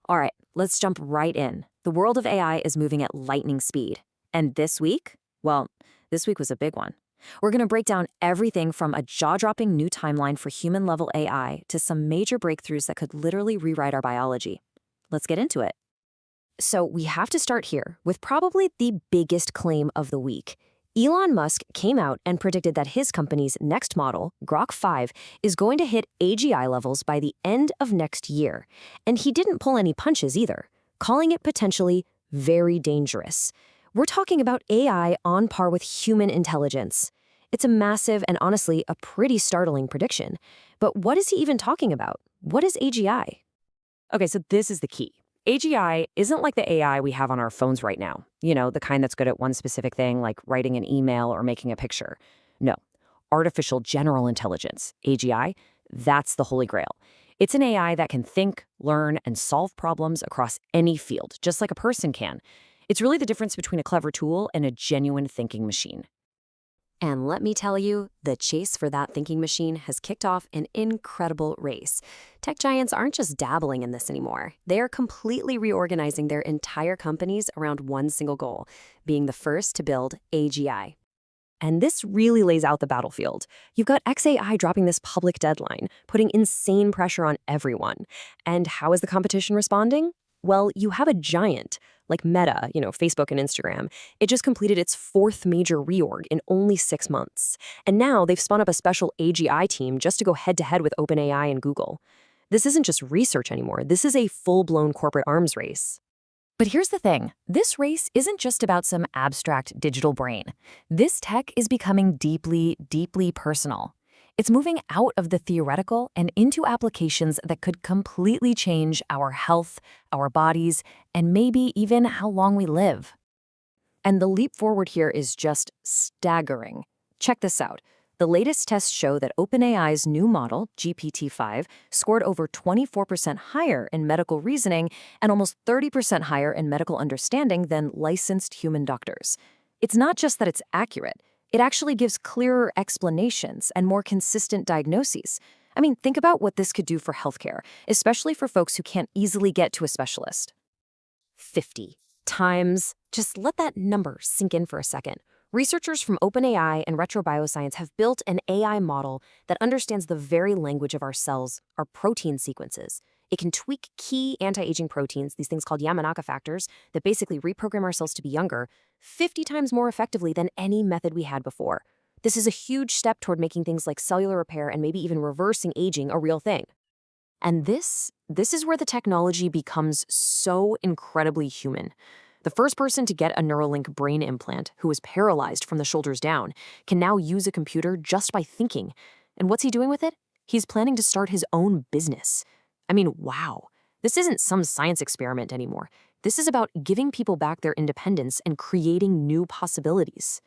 All right, let's jump right in. The world of AI is moving at lightning speed. And this week? Well, this week was a big one. We're going to break down everything from a jaw-dropping new timeline for human-level AI to some major breakthroughs that could literally rewrite our biology. Let's get into it. So we have to start here with probably the biggest claim of the week. Elon Musk came out and predicted that his company's next model, GROK 5, is going to hit AGI levels by the end of next year. And he didn't pull any punches either, calling it potentially very dangerous. We're talking about AI on par with human intelligence. It's a massive and honestly a pretty startling prediction. But what is he even talking about? What is AGI? Okay, so this is the key. AGI isn't like the AI we have on our phones right now. You know, the kind that's good at one specific thing, like writing an email or making a picture. No, artificial general intelligence, AGI, that's the holy grail. It's an AI that can think, learn, and solve problems across any field, just like a person can. It's really the difference between a clever tool and a genuine thinking machine. And let me tell you, the chase for that thinking machine has kicked off an incredible race. Tech giants aren't just dabbling in this anymore. They are completely reorganizing their entire companies around one single goal, being the first to build AGI. And this really lays out the battlefield. You've got XAI dropping this public deadline, putting insane pressure on everyone. And how is the competition responding? Well, you have a giant, like Meta, Facebook and Instagram. It just completed its fourth major reorg in only 6 months. And now they've spun up a special AGI team just to go head-to-head with OpenAI and Google. This isn't just research anymore. This is a full-blown corporate arms race. But here's the thing. This race isn't just about some abstract digital brain. This tech is becoming deeply, deeply personal. It's moving out of the theoretical and into applications that could completely change our health, our bodies, and maybe even how long we live. And the leap forward here is just staggering. Check this out. The latest tests show that OpenAI's new model, GPT-5, scored over 24% higher in medical reasoning and almost 30% higher in medical understanding than licensed human doctors. It's not just that it's accurate. It actually gives clearer explanations and more consistent diagnoses. I mean, think about what this could do for healthcare, especially for folks who can't easily get to a specialist. 50 times. Just let that number sink in for a second. Researchers from OpenAI and Retro Bioscience have built an AI model that understands the very language of our cells, our protein sequences. It can tweak key anti-aging proteins, these things called Yamanaka factors, that basically reprogram our cells to be younger, 50 times more effectively than any method we had before. This is a huge step toward making things like cellular repair and maybe even reversing aging a real thing. And this is where the technology becomes so incredibly human. The first person to get a Neuralink brain implant, who was paralyzed from the shoulders down, can now use a computer just by thinking. And what's he doing with it? He's planning to start his own business. I mean, wow. This isn't some science experiment anymore. This is about giving people back their independence and creating new possibilities.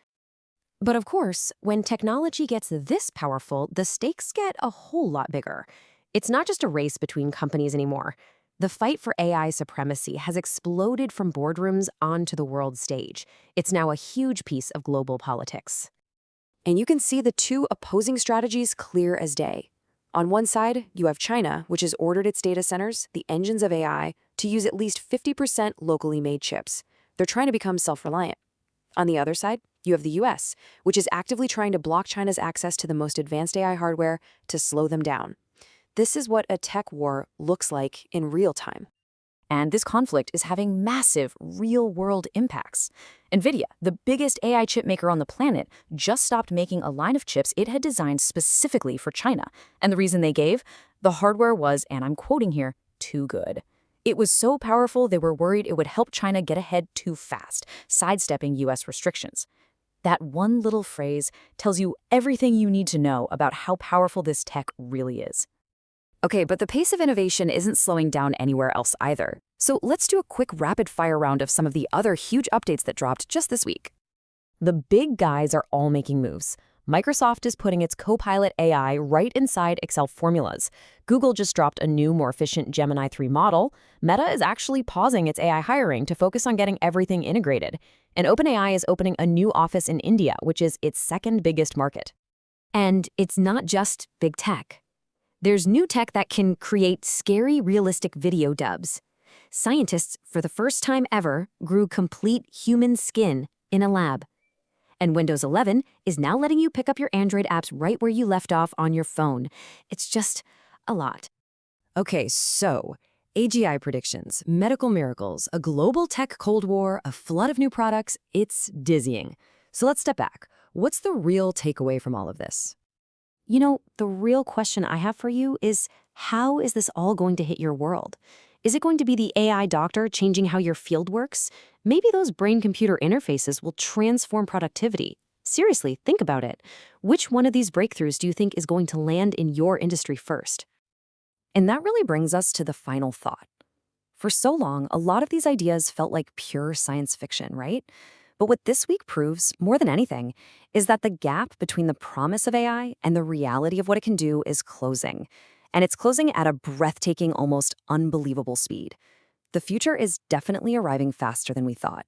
But of course, when technology gets this powerful, the stakes get a whole lot bigger. It's not just a race between companies anymore. The fight for AI supremacy has exploded from boardrooms onto the world stage. It's now a huge piece of global politics. And you can see the two opposing strategies clear as day. On one side, you have China, which has ordered its data centers, the engines of AI, to use at least 50% locally made chips. They're trying to become self-reliant. On the other side, you have the US, which is actively trying to block China's access to the most advanced AI hardware to slow them down. This is what a tech war looks like in real time. And this conflict is having massive, real-world impacts. NVIDIA, the biggest AI chip maker on the planet, just stopped making a line of chips it had designed specifically for China. And the reason they gave? The hardware was, and I'm quoting here, too good. It was so powerful they were worried it would help China get ahead too fast, sidestepping US restrictions. That one little phrase tells you everything you need to know about how powerful this tech really is. Okay, but the pace of innovation isn't slowing down anywhere else either. So let's do a quick rapid-fire round of some of the other huge updates that dropped just this week. The big guys are all making moves. Microsoft is putting its Copilot AI right inside Excel formulas. Google just dropped a new, more efficient Gemini 3 model. Meta is actually pausing its AI hiring to focus on getting everything integrated. And OpenAI is opening a new office in India, which is its second biggest market. And it's not just big tech. There's new tech that can create scary, realistic video dubs. scientists, for the first time ever, grew complete human skin in a lab. And Windows 11 is now letting you pick up your Android apps right where you left off on your phone. It's just a lot. Okay, so AGI predictions, medical miracles, a global tech cold war, a flood of new products, it's dizzying. So let's step back. What's the real takeaway from all of this? You know, the real question I have for you is, how is this all going to hit your world? Is it going to be the AI doctor changing how your field works? Maybe those brain-computer interfaces will transform productivity. Seriously, think about it. Which one of these breakthroughs do you think is going to land in your industry first? And that really brings us to the final thought. For so long, a lot of these ideas felt like pure science fiction, right? But what this week proves, more than anything, is that the gap between the promise of AI and the reality of what it can do is closing. And it's closing at a breathtaking, almost unbelievable speed. The future is definitely arriving faster than we thought.